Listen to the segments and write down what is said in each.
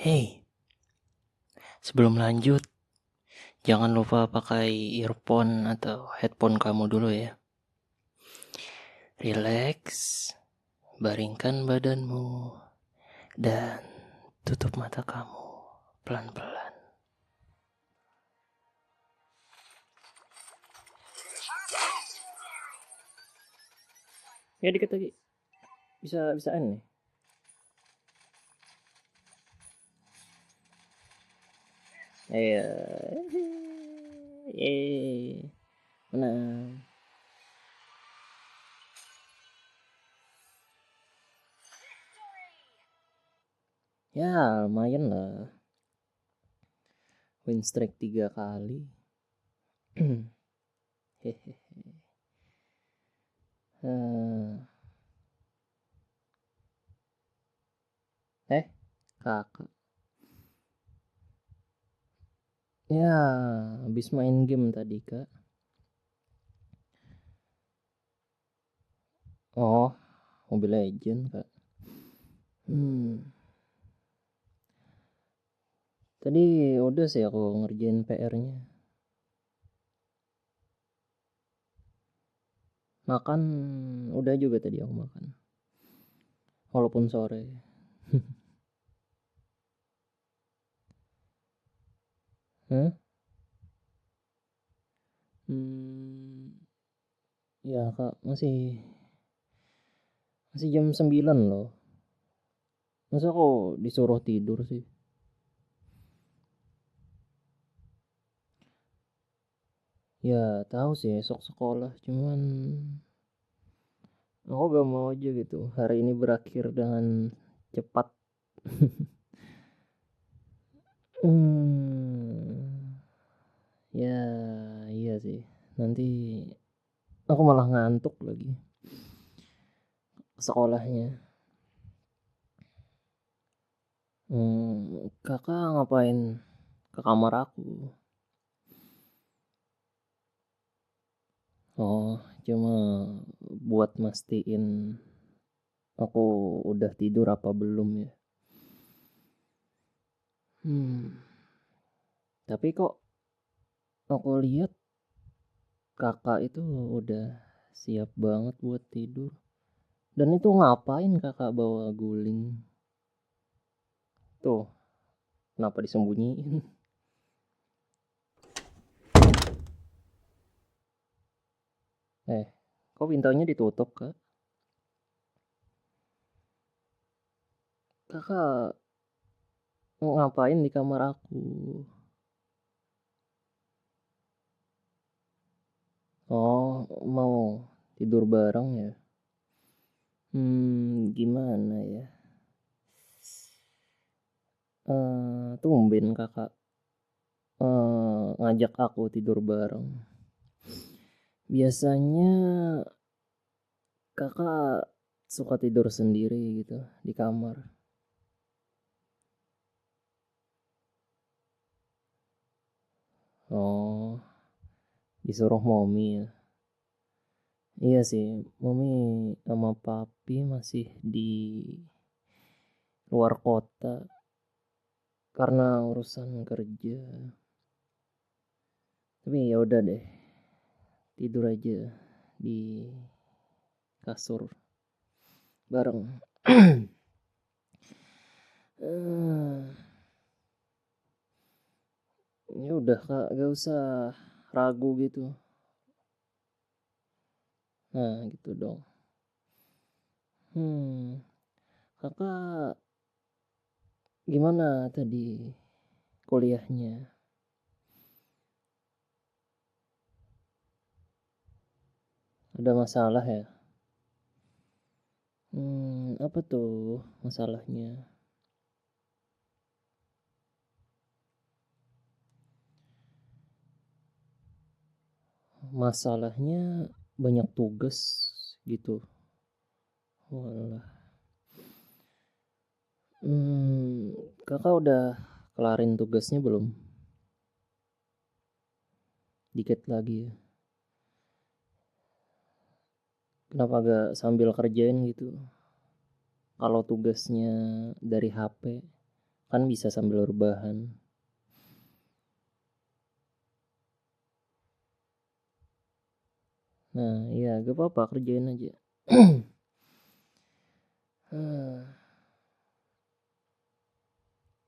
Hey, sebelum lanjut, jangan lupa pakai earphone atau headphone kamu dulu ya. Relax, baringkan badanmu, dan tutup mata kamu pelan-pelan. Ya dikit lagi, bisaan nih. Ayo, menang. Ya, lumayan lah. Win streak 3 kali. Hehehe. Kakak. Ya, habis main game tadi, Kak. Oh, Mobile Legend, Kak. Tadi udah sih aku ngerjain PR-nya. Makan udah juga tadi aku makan. Walaupun sore. Hah? Ya Kak, masih jam 9 loh. Masa kok disuruh tidur sih? Ya tahu sih esok sekolah, cuman aku gak mau aja gitu. Hari ini berakhir dengan cepat. Ya iya sih. Nanti aku malah ngantuk lagi sekolahnya. Kakak ngapain ke kamar aku? Oh, cuma buat mastiin aku udah tidur apa belum ya. Tapi kok aku lihat kakak itu udah siap banget buat tidur. Dan itu ngapain kakak bawa guling? Tuh, kenapa disembunyiin? Kok pintunya ditutup, Kak? Kakak ngapain di kamar aku? Oh, mau tidur bareng ya? Gimana ya? Tumben kakak ngajak aku tidur bareng. Biasanya kakak suka tidur sendiri gitu di kamar. Oh, disuruh mommy ya. Iya sih, mommy sama papi masih di luar kota karena urusan kerja. Tapi ya udah deh, tidur aja di kasur bareng. Ya udah Kak, gak usah ragu gitu. Nah, gitu dong. Kakak gimana tadi kuliahnya? Ada masalah ya? Apa tuh masalahnya? Masalahnya banyak tugas gitu. Walah. Kakak udah kelarin tugasnya belum? Dikit lagi ya. Kenapa gak sambil kerjain gitu? Kalau tugasnya dari HP, Kan bisa sambil rebahan. Nah iya gak apa-apa, kerjain aja.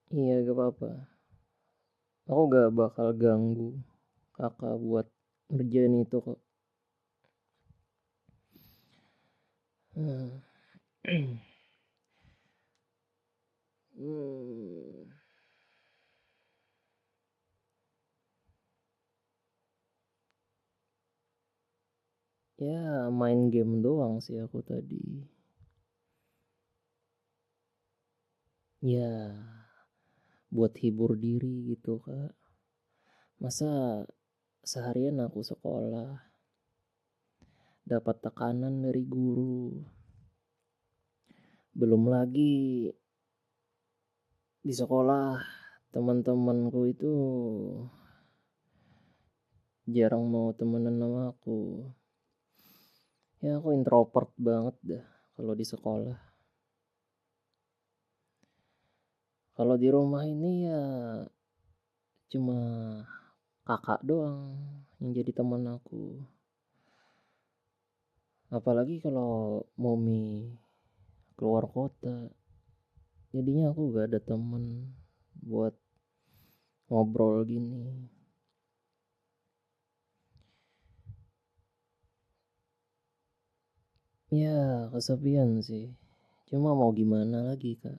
Iya gak apa-apa, aku gak bakal ganggu kakak buat ngerjain itu kok. Hmm. Ya main game doang sih aku tadi. Ya buat hibur diri gitu kak. Masa seharian aku sekolah dapat tekanan dari guru, belum lagi di sekolah teman-temanku itu jarang mau temenan sama aku. Ya aku introvert banget dah kalau di sekolah. Kalau di rumah ini ya cuma kakak doang yang jadi teman aku. Apalagi kalau mommy keluar kota, jadinya aku gak ada temen buat ngobrol gini. Ya kesepian sih, cuma mau gimana lagi kak,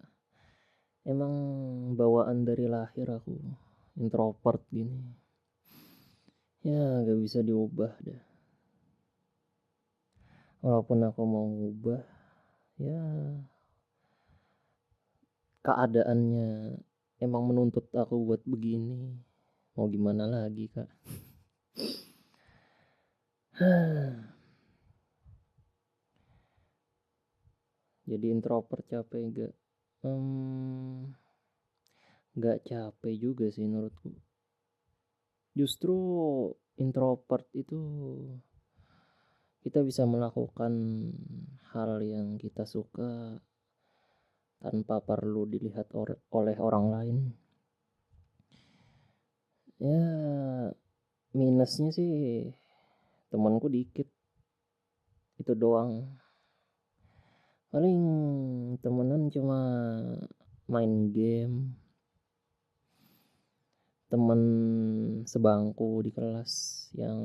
emang bawaan dari lahir aku introvert gini. Ya gak bisa diubah dah, walaupun aku mau ngubah ya keadaannya emang menuntut aku buat begini, mau gimana lagi kak. Jadi introvert capek gak? Gak capek juga sih menurutku. Justru introvert itu kita bisa melakukan hal yang kita suka tanpa perlu dilihat oleh orang lain. Ya minusnya sih temanku dikit, itu doang. Paling temenan cuma main game, temen sebangku di kelas yang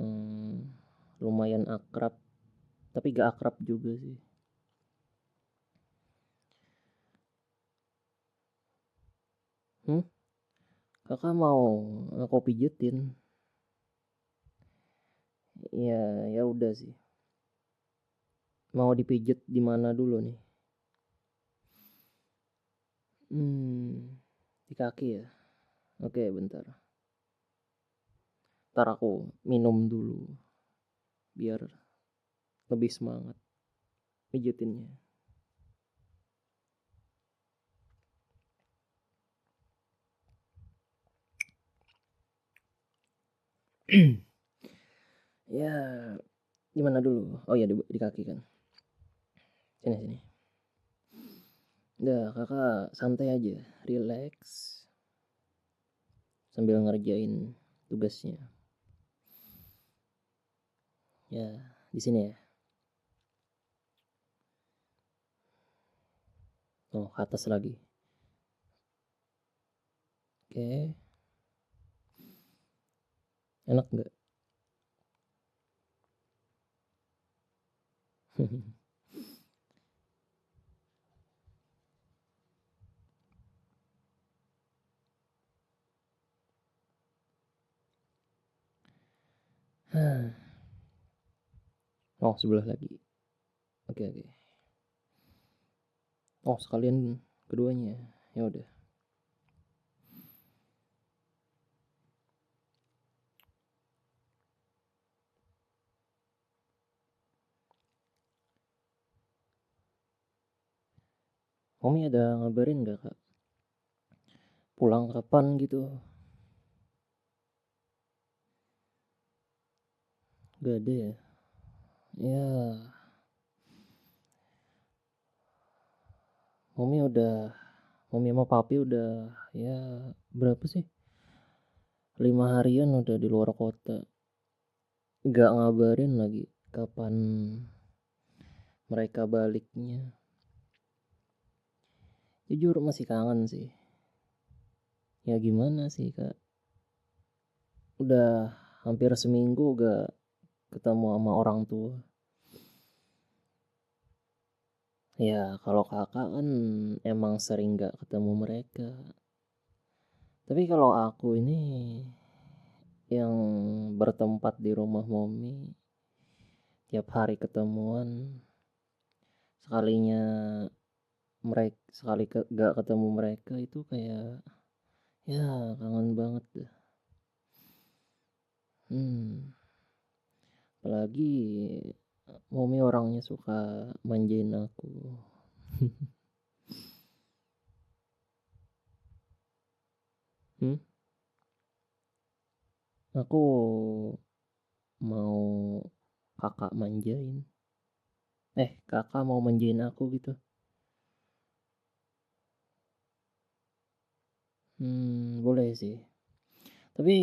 lumayan akrab, tapi gak akrab juga sih. Kakak mau aku pijetin? Ya ya udah sih. Mau dipijet di mana dulu nih? Di kaki ya. Oke bentar. Ntar aku minum dulu biar lebih semangat pijetinnya. Ya gimana dulu? Oh ya di kaki kan. Sini sini. Udah kakak santai aja, relax sambil ngerjain tugasnya. Ya di sini ya. Oh ke atas lagi. Oke. Enak nggak? Oh sebelah lagi. Oke oke. Oh sekalian keduanya. Ya udah. Mami ada ngabarin gak kak? Pulang kapan gitu? Gak ada ya? Ya Mami udah mami sama papi udah ya berapa sih, 5 harian udah di luar kota, nggak ngabarin lagi kapan mereka baliknya. Jujur masih kangen sih. Ya gimana sih Kak, udah hampir seminggu gak ketemu sama orang tua. Ya kalau kakak kan emang sering gak ketemu mereka. Tapi kalau aku ini yang bertempat di rumah Momi, tiap hari ketemuan, sekalinya gak ketemu mereka itu kayak ya kangen banget dah. Apalagi Momi orangnya suka manjain aku. hmm? Aku mau kakak manjain. Kakak mau manjain aku gitu. Boleh sih. Tapi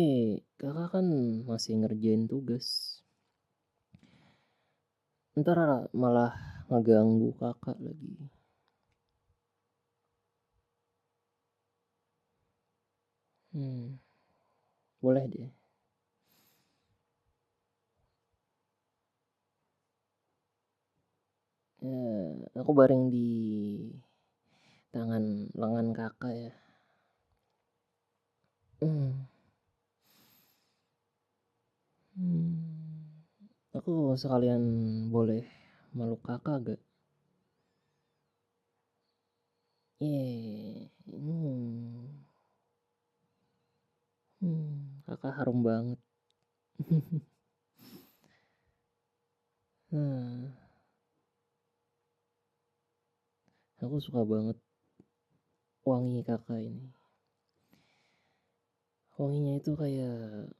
kakak kan masih ngerjain tugas. Ntar malah ngeganggu kakak lagi. Boleh deh. Aku baring di tangan lengan kakak ya. Hmm. Aku sekalian boleh meluk kakak gak? Kakak harum banget. Nah, aku suka banget wangi kakak ini. Wanginya itu kayak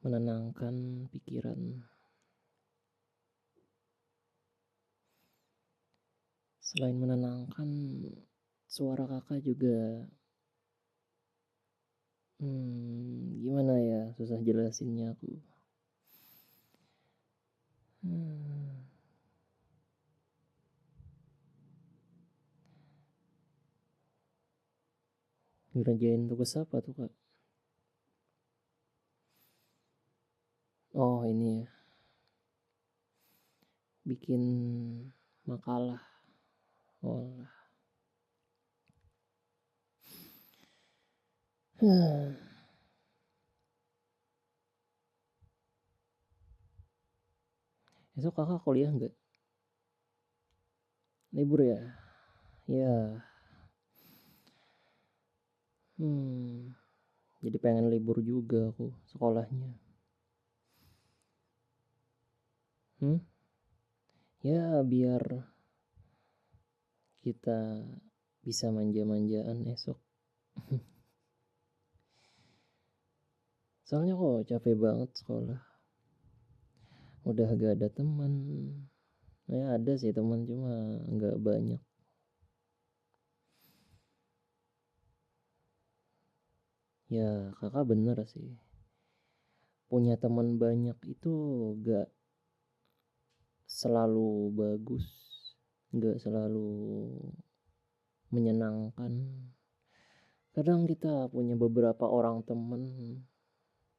menenangkan pikiran. Selain menenangkan, suara kakak juga gimana ya, susah jelasinnya aku. Ngerjain tugas apa tuh Kak? Oh ini ya, bikin makalah. Oh, itu kakak kuliah nggak? Libur ya? Ya. Jadi pengen libur juga aku sekolahnya. Ya biar kita bisa manja-manjaan esok. Soalnya kok capek banget sekolah. Udah gak ada teman. Ya ada sih teman cuma nggak banyak. Ya kakak bener sih. Punya teman banyak itu gak selalu bagus. Gak selalu menyenangkan. Kadang kita punya beberapa orang teman,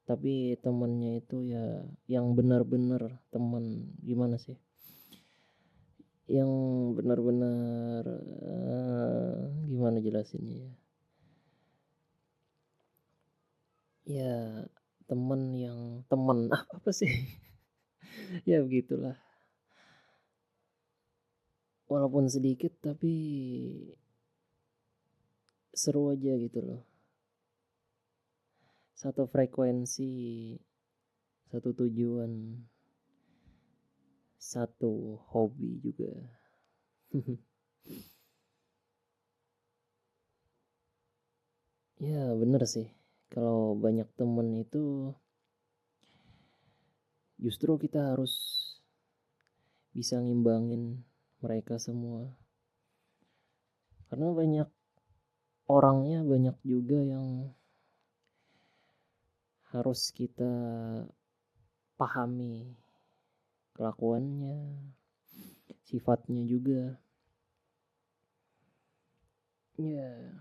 tapi temennya itu ya yang benar-benar teman, gimana sih, yang benar-benar gimana jelasinnya ya, ya teman yang teman apa sih. Ya begitulah, walaupun sedikit tapi seru aja gitu loh, satu frekuensi, satu tujuan, satu hobi juga. Ya bener sih, kalau banyak temen itu justru kita harus bisa ngimbangin mereka semua. Karena banyak orangnya, banyak juga yang harus kita pahami kelakuannya, sifatnya juga. Ya,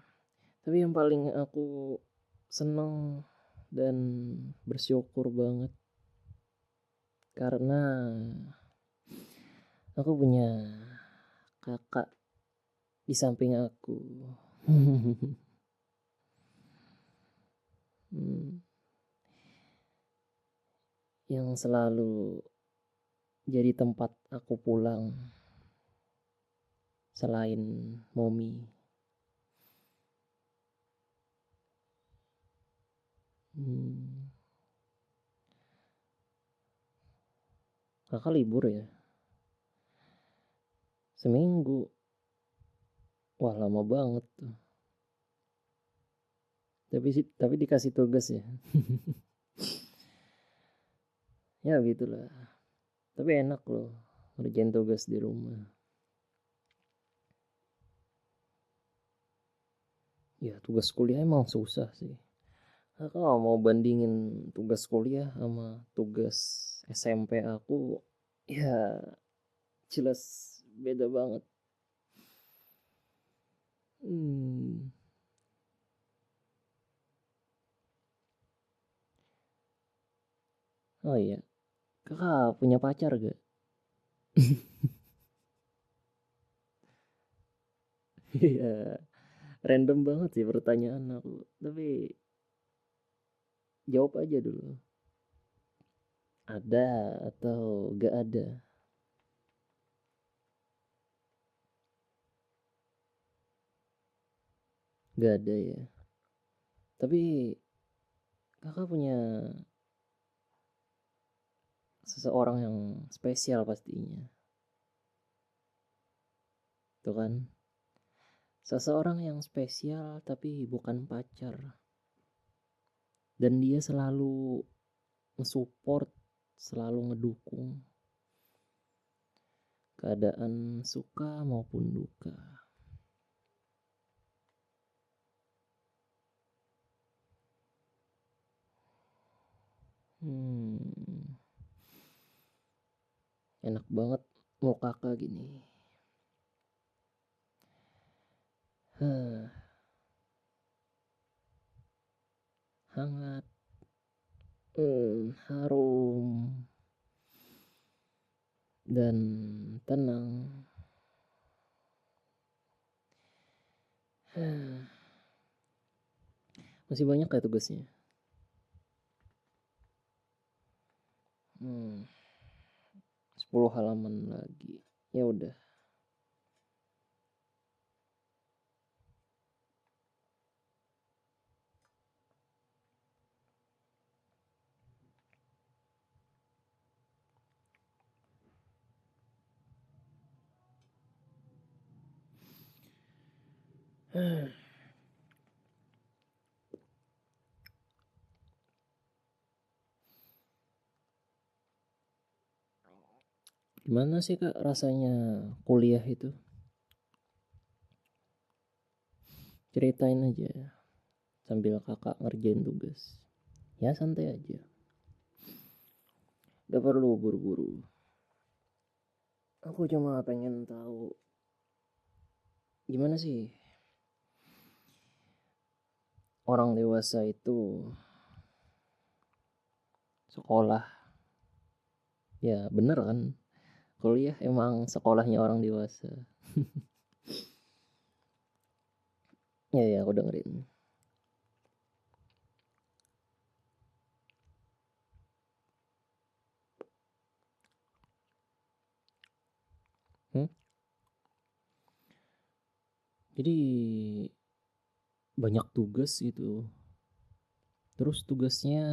tapi yang paling aku seneng dan bersyukur banget karena aku punya kakak di samping aku. Yang selalu jadi tempat aku pulang selain Momi. Kakak libur ya? Seminggu. Wah, lama banget tuh. Tapi dikasih tugas ya. Ya gitulah. Tapi enak loh ngerjain tugas di rumah. Ya tugas kuliah emang susah sih. Kalau mau bandingin tugas kuliah sama tugas SMP aku, ya jelas beda banget. Oh iya, kakak punya pacar gak? Iya, random banget sih pertanyaan aku. Tapi jawab aja dulu. Ada atau gak ada? Gak ada ya. Tapi kakak punya seseorang yang spesial pastinya. Tuh kan? Seseorang yang spesial tapi bukan pacar. Dan dia selalu nge-support, selalu ngedukung. Keadaan suka maupun duka. Enak banget mau kakak gini. Hangat, harum, dan tenang. Masih banyak kayak tugasnya. 10 halaman lagi. Ya udah. Gimana sih kak rasanya kuliah itu? Ceritain aja sambil kakak ngerjain tugas. Ya santai aja. Gak perlu buru-buru. Aku cuma pengen tahu gimana sih orang dewasa itu sekolah. Ya bener kan? Kuliah emang sekolahnya orang dewasa. Ya aku dengerin. Jadi banyak tugas gitu. Terus tugasnya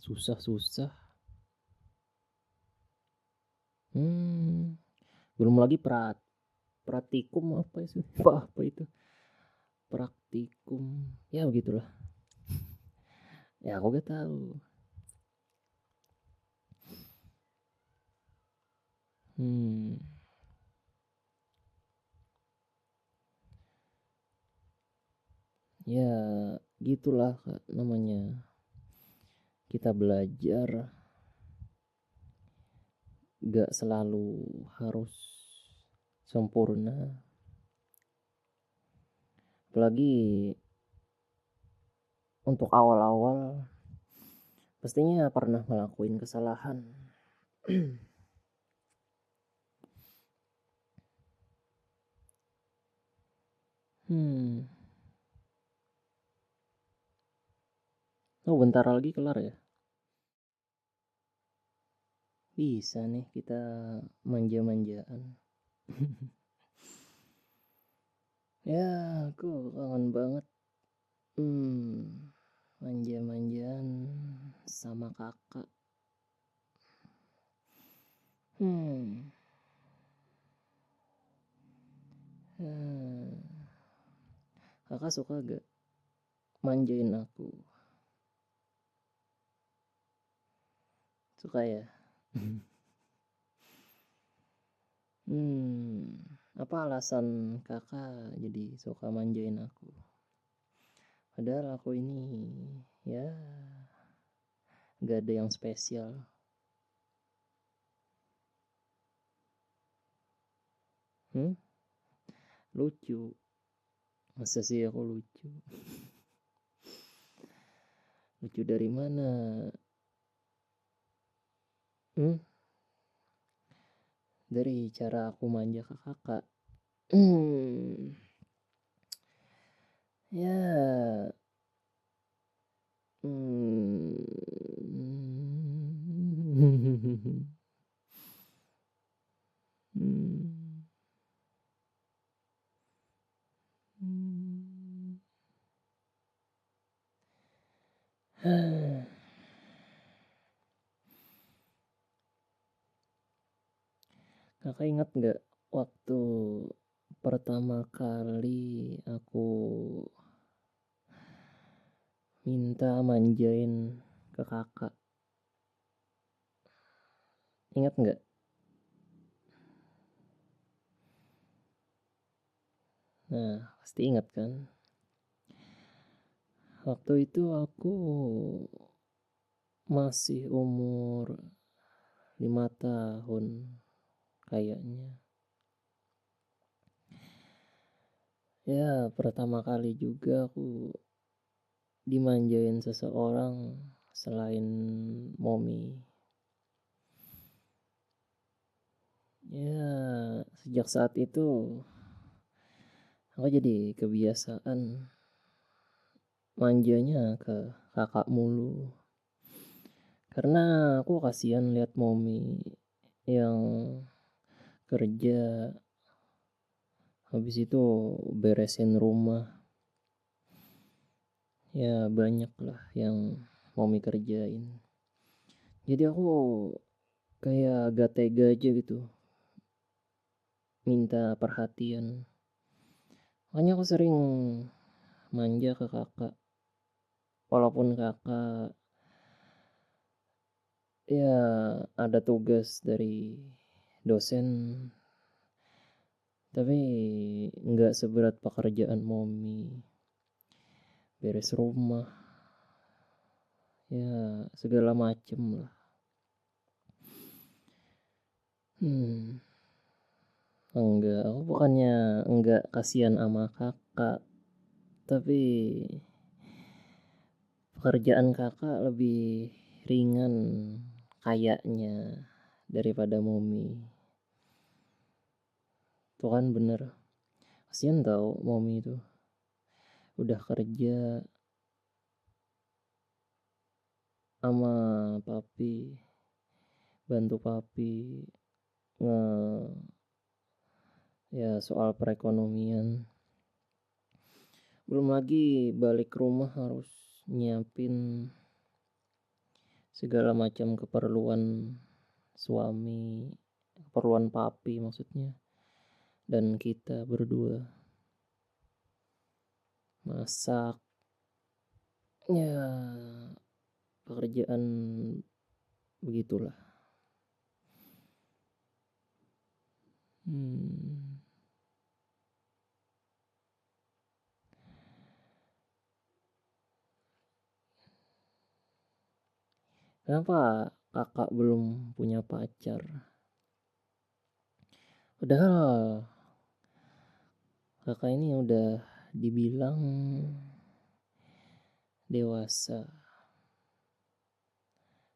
susah-susah. Belum lagi praktikum apa itu? Apa itu? Praktikum. Ya begitulah. Ya aku gak tahu. Ya gitulah Kak, namanya kita belajar gak selalu harus sempurna, apalagi untuk awal-awal pastinya pernah ngelakuin kesalahan. Hmm. Oh, bentar lagi kelar ya? Bisa nih kita manja-manjaan. Ya, aku kangen banget. Manja-manjaan sama kakak. Hmm. Hmm. Kakak suka gak manjain aku? Suka ya? Hmm. Apa alasan kakak jadi suka manjain aku? Padahal aku ini ya gak ada yang spesial. Hmm? Lucu. Masa sih aku lucu? Lucu dari mana? Hmm? Dari cara aku manja ke kakak. Hmm. Ya. Hmm. Hmm. Kakak ingat nggak waktu pertama kali aku minta manjain ke kakak? Ingat nggak? Nah, pasti ingat kan? Waktu itu aku masih umur 5 tahun kayaknya. Ya, pertama kali juga aku dimanjain seseorang selain mommy. Ya, sejak saat itu aku jadi kebiasaan manjanya ke kakak mulu. Karena aku kasihan lihat mommy yang kerja, habis itu beresin rumah. Ya banyak lah yang mommy kerjain. Jadi aku kayak gak tega aja gitu minta perhatian. Makanya aku sering manja ke kakak. Walaupun kakak ya ada tugas dari dosen, tapi nggak seberat pekerjaan mommy. Beres rumah, ya segala macem lah. Hmm, enggak, aku bukannya enggak kasihan sama kakak, tapi pekerjaan kakak lebih ringan kayaknya daripada mommy. Tuh kan bener, kasihan tau mommy itu udah kerja sama papi, bantu papi nge ya soal perekonomian. Belum lagi balik rumah harus nyiapin segala macam keperluan suami, keperluan papi maksudnya, dan kita berdua masak. Ya pekerjaan begitulah. Hmm. Kenapa Kakak belum punya pacar? Padahal Kakak ini udah dibilang dewasa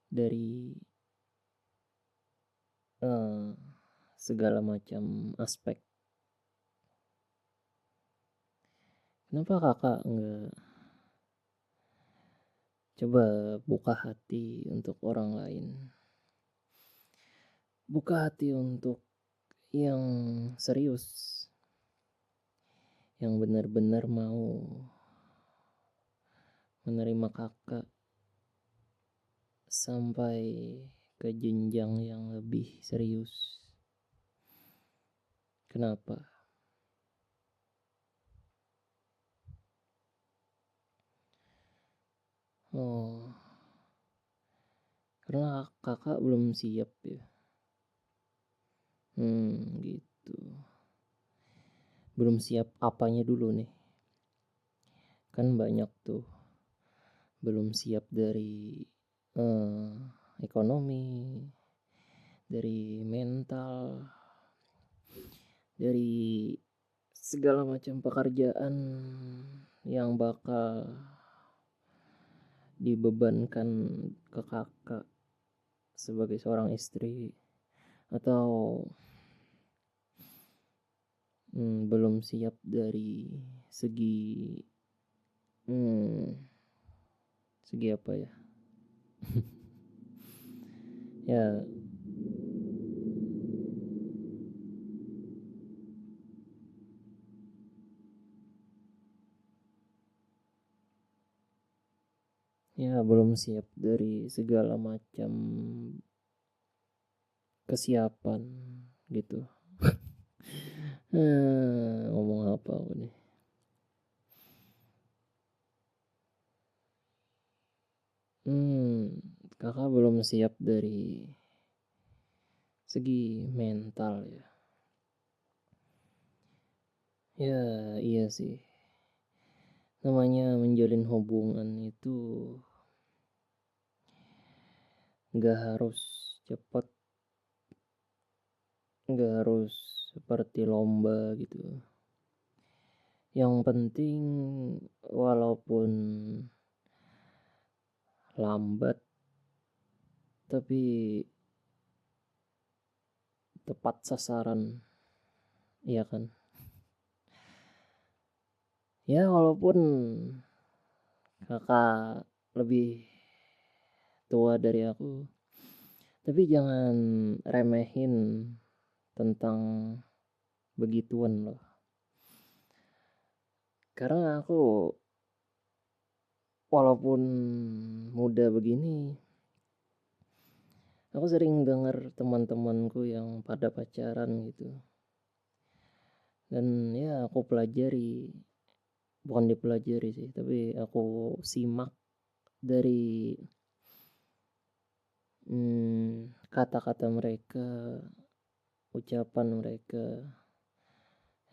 dari eh, segala macam aspek. Kenapa Kakak nggak coba buka hati untuk orang lain? Buka hati untuk yang serius, yang benar-benar mau menerima Kakak sampai ke jenjang yang lebih serius. Kenapa? Oh, karena Kakak belum siap ya. Gitu. Belum siap apanya dulu nih? Kan banyak tuh. Belum siap dari eh, ekonomi, dari mental, dari segala macam pekerjaan yang bakal dibebankan ke Kakak sebagai seorang istri, atau belum siap dari segi segi apa ya? Ya, ya belum siap dari segala macam kesiapan gitu. Ngomong apa aku nih? Kakak belum siap dari segi mental ya. Ya, iya sih. Namanya menjalin hubungan itu nggak harus cepat, nggak harus seperti lomba gitu. Yang penting walaupun lambat tapi tepat sasaran, iya kan? Ya walaupun Kakak lebih tua dari aku, tapi jangan remehin tentang begituan loh. Karena aku walaupun muda begini, aku sering dengar teman-temanku yang pada pacaran gitu. Dan ya aku pelajari, bukan dipelajari sih, tapi aku simak dari kata-kata mereka, ucapan mereka.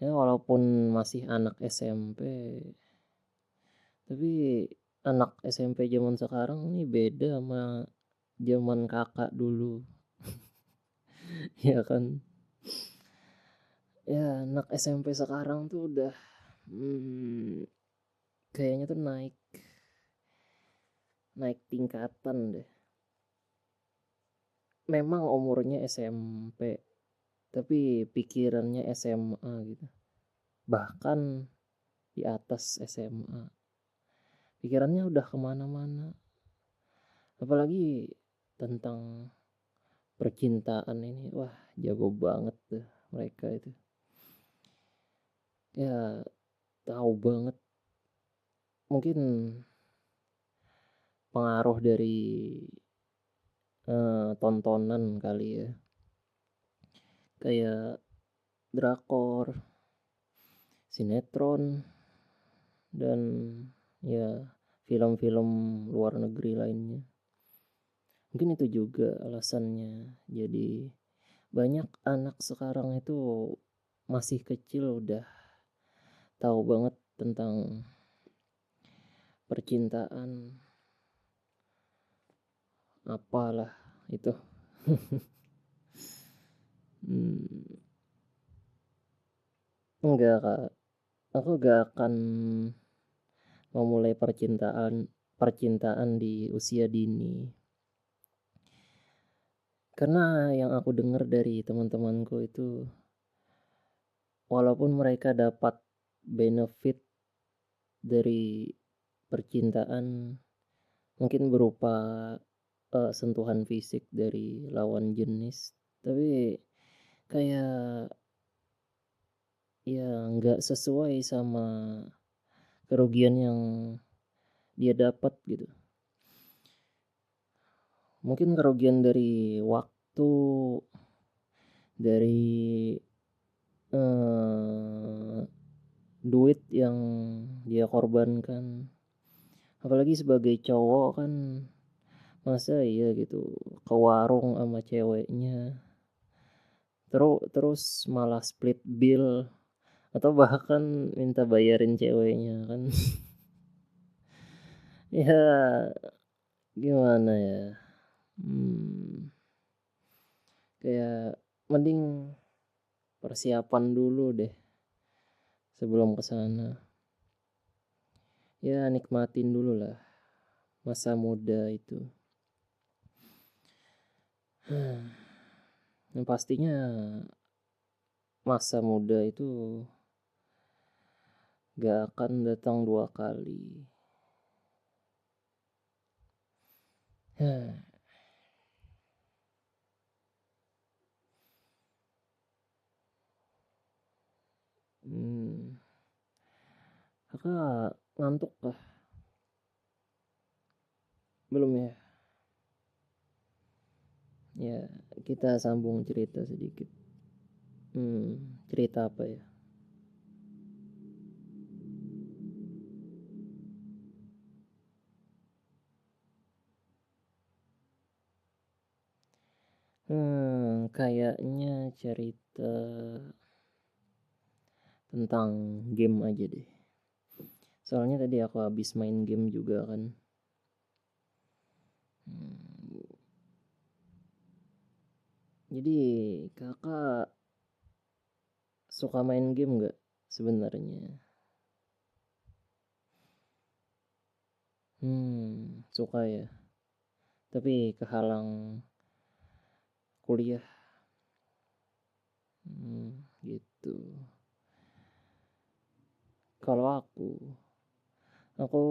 Ya walaupun masih anak SMP, tapi anak SMP zaman sekarang ini beda sama zaman kakak dulu. Ya kan? Ya anak SMP sekarang tuh udah kayaknya tuh naik naik tingkatan deh. Memang umurnya SMP, tapi pikirannya SMA gitu. Bahkan di atas SMA. Pikirannya udah kemana-mana. Apalagi tentang percintaan ini. Wah, jago banget tuh mereka itu. Ya, tahu banget. Mungkin pengaruh dari tontonan kali ya. Kayak drakor, sinetron, dan ya film-film luar negeri lainnya. Mungkin itu juga alasannya. Jadi banyak anak sekarang itu masih kecil udah tahu banget tentang percintaan, apalah itu. Mmm, enggak, Kak, aku gak akan memulai percintaan percintaan di usia dini. Karena yang aku dengar dari teman-temanku itu, walaupun mereka dapat benefit dari percintaan, mungkin berupa, sentuhan fisik dari lawan jenis, tapi kayak, ya nggak sesuai sama kerugian yang dia dapat gitu. Mungkin kerugian dari waktu, dari, eee, duit yang dia korbankan. Apalagi sebagai cowok kan, masa iya gitu ke warung sama ceweknya, terus malah split bill atau bahkan minta bayarin ceweknya kan. Ya gimana ya, mmm, kayak mending persiapan dulu deh sebelum ke sana. Ya nikmatin dulu lah masa muda itu. Yang pastinya masa muda itu gak akan datang 2 kali. Mmm, Kakak ngantuk kah? Belum ya? Ya, kita sambung cerita sedikit. Cerita apa ya? Kayaknya cerita tentang game aja deh. Soalnya tadi aku habis main game juga kan. Mmm, jadi Kakak suka main game nggak sebenarnya? Suka ya? Tapi kehalang kuliah? Gitu. Kalau aku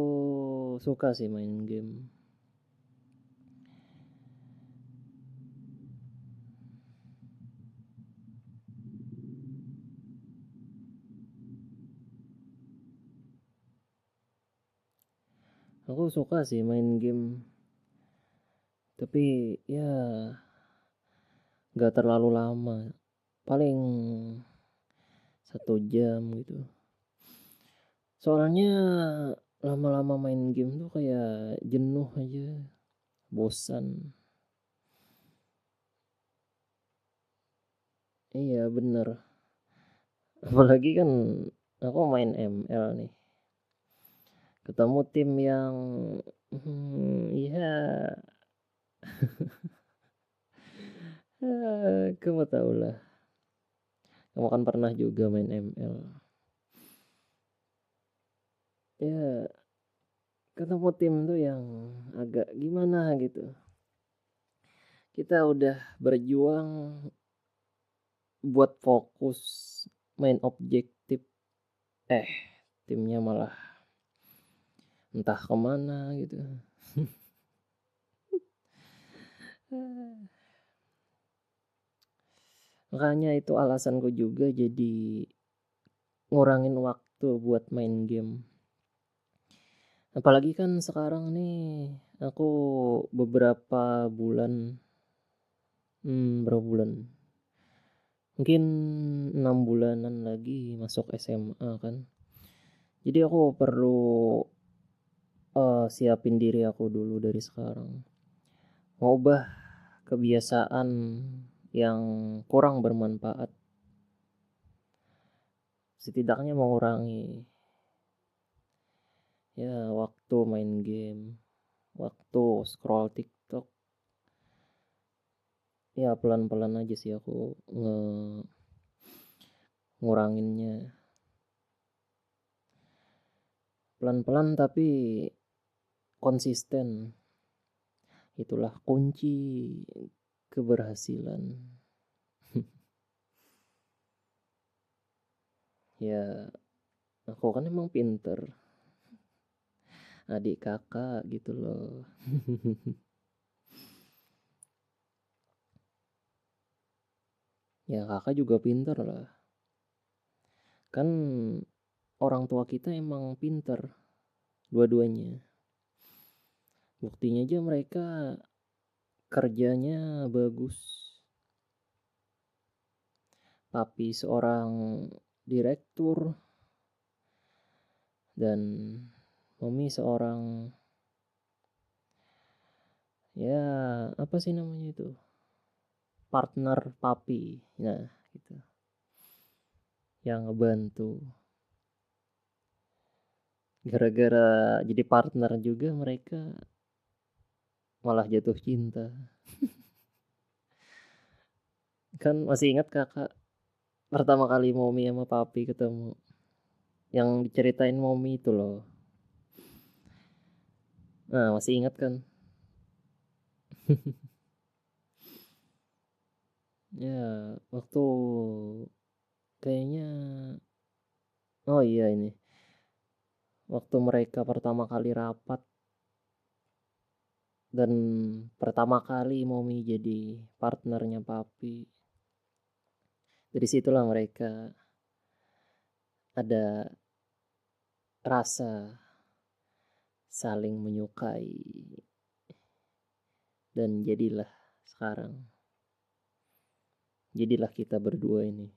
suka sih main game. Aku suka sih main game, tapi ya nggak terlalu lama. Paling 1 jam gitu. Soalnya lama-lama main game tuh kayak jenuh aja, bosan. Iya bener. Apalagi kan aku main ML nih. Ketemu tim yang ya kamu tau lah. Kamu kan pernah juga main ML. Ya ketemu tim tuh yang agak gimana gitu. Kita udah berjuang buat fokus main objektif, eh timnya malah entah kemana gitu. Makanya itu alasanku juga jadi ngurangin waktu buat main game. Apalagi kan sekarang nih aku beberapa bulan, berapa bulan? Mungkin 6 bulanan lagi masuk SMA kan. Jadi aku perlu, siapin diri aku dulu dari sekarang. Ngubah kebiasaan yang kurang bermanfaat. Setidaknya mengurangi ya waktu main game, waktu scroll TikTok. Ya pelan-pelan aja sih aku nguranginnya. Pelan-pelan tapi konsisten. Itulah kunci keberhasilan. Ya, aku kan emang pinter. Adik kakak gitu loh. Ya kakak juga pinter lah. Kan orang tua kita emang pinter. Dua-duanya. Buktinya aja mereka kerjanya bagus. Papi seorang direktur dan mami seorang, ya apa sih namanya itu, partner papi. Nah gitu, yang ngebantu. Gara-gara jadi partner juga mereka malah jatuh cinta. Kan masih ingat kakak pertama kali mami sama papi ketemu, yang diceritain mami itu loh. Nah masih ingat kan? Ya waktu kayaknya, oh iya ini, waktu mereka pertama kali rapat dan pertama kali Momi jadi partnernya papi. Dari situlah mereka ada rasa saling menyukai dan jadilah kita berdua ini.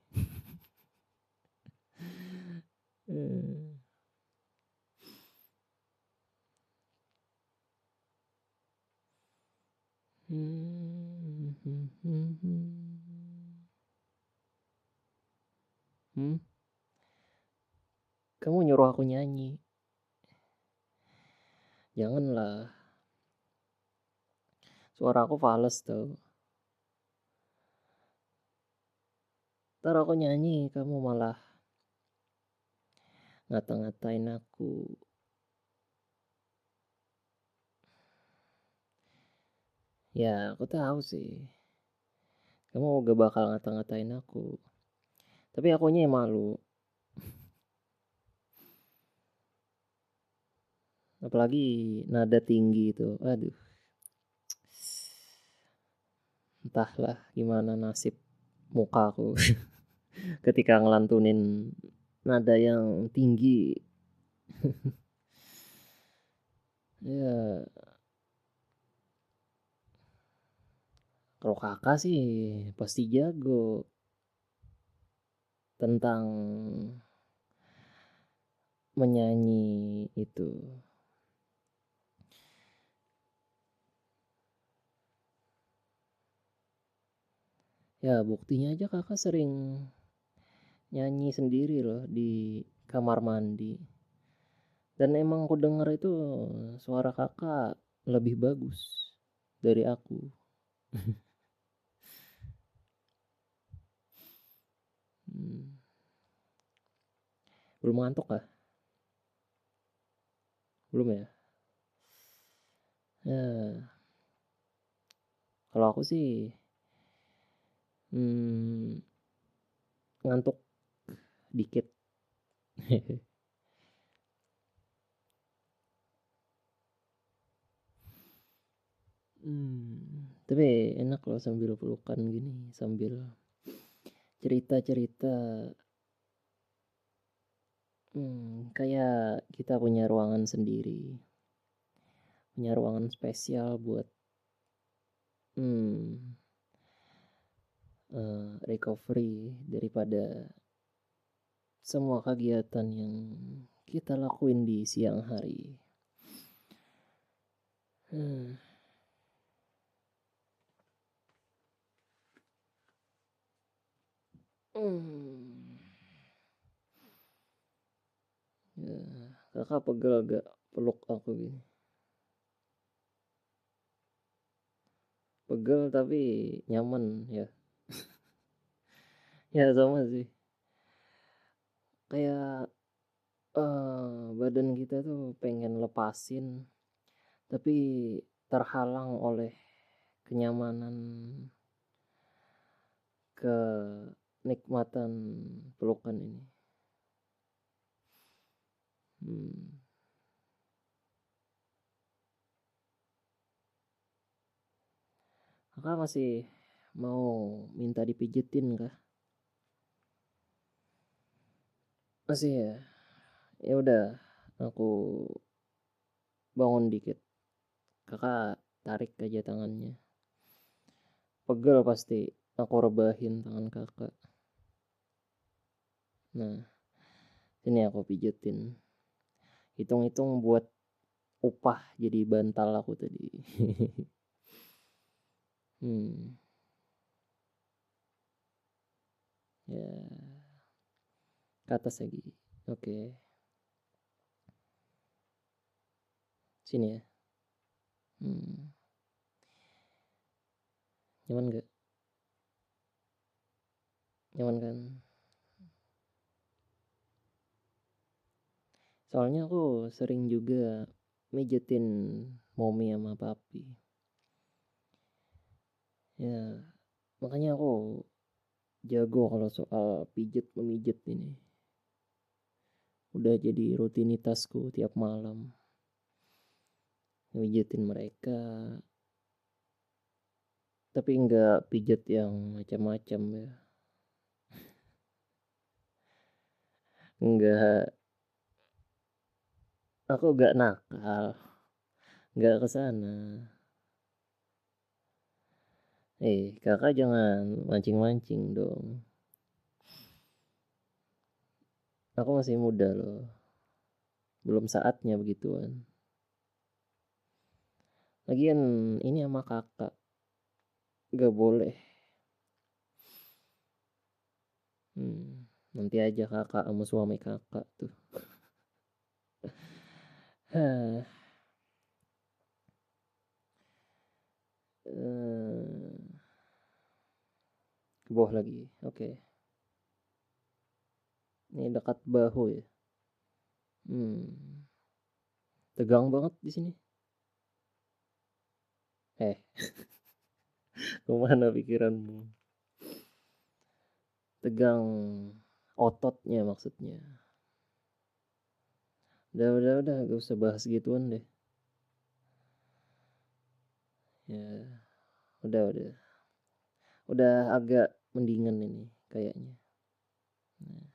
Kamu nyuruh aku nyanyi. Janganlah. Suara aku fales tau. Ntar aku nyanyi, kamu malah ngata-ngatain aku. Ya, aku tahu sih. Kamu gak bakal ngata-ngatain aku. Tapi akunya yang malu. Apalagi nada tinggi itu. Aduh. Entahlah gimana nasib mukaku ketika ngelantunin nada yang tinggi. Ya, kalau kakak sih pasti jago tentang menyanyi itu. Ya buktinya aja kakak sering nyanyi sendiri loh di kamar mandi. Dan emang aku denger itu suara kakak lebih bagus dari aku. Belum ngantuk kah? Belum ya? Ya, kalau aku sih ngantuk dikit. Tapi enak loh sambil pelukan gini, sambil cerita-cerita. Kayak kita punya ruangan sendiri, punya ruangan spesial buat recovery daripada semua kegiatan yang kita lakuin di siang hari. Ya, kakak pegel gak peluk aku gini? Pegel tapi nyaman ya. Ya sama sih. Kayak badan kita tuh pengen lepasin, tapi terhalang oleh kenyamanan, kenikmatan pelukan ini. Hmm. Kakak masih mau minta dipijetin kah? Masih ya? Ya udah, aku bangun dikit. Kakak tarik aja tangannya. Pegel pasti. Aku rebahin tangan kakak. Nah, sini aku pijetin. Hitung-hitung buat upah jadi bantal aku tadi. hmm. Ya, ke atas lagi. Oke. Sini ya. Hmm. Nyaman gak? Nyaman kan? Soalnya aku sering juga mijetin mommy sama papi. Ya, makanya aku jago kalau soal pijet memijet ini. Udah jadi rutinitasku tiap malam. Mijetin mereka. Tapi nggak pijet yang macam-macam ya. Nggak, aku nggak nakal. Nggak ke sana. Kakak jangan mancing-mancing dong. Aku masih muda loh. Belum saatnya begituan. Lagian ini sama kakak. Gak boleh. Nanti aja kakak sama suami kakak tuh. Hah. Ke bawah lagi. Oke. Ini dekat bahu ya. Tegang banget di sini. Kemana pikiranmu? Tegang ototnya maksudnya. Udah, gak usah bahas gituan deh. Ya, udah agak mendingan ini kayaknya. Nah,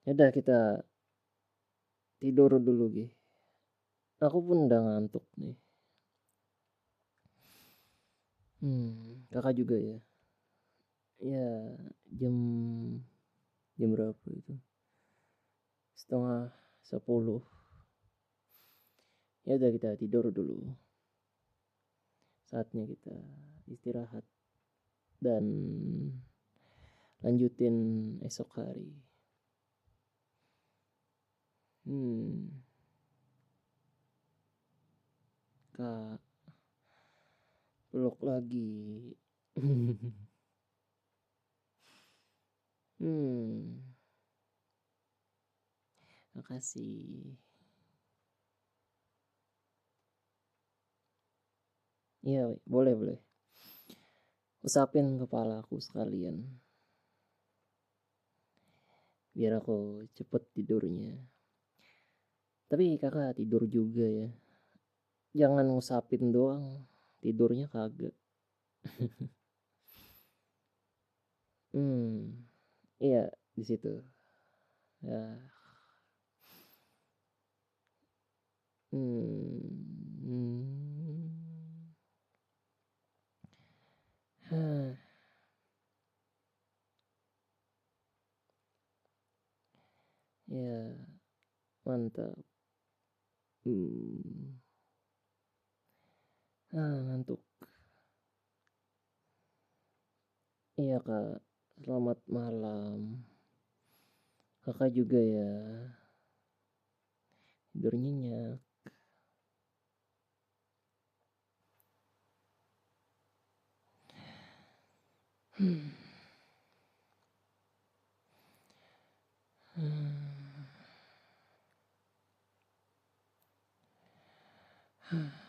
yaudah kita tidur dulu Gi. Aku pun udah ngantuk nih. Kakak juga ya. Ya, jam jam berapa itu? 9:30. Ya udah kita tidur dulu. Saatnya kita istirahat dan lanjutin esok hari. Kak, peluk lagi. Makasih. Iya, boleh. Usapin kepala aku sekalian. Biar aku cepet tidurnya. Tapi kakak tidur juga ya. Jangan ngusapin doang. Tidurnya kagak. Iya, di situ. Ya. Ya, mantap. Ngantuk. Iya kak, selamat malam. Kakak juga ya. Tidur nyenyak. Hmm. Hmm.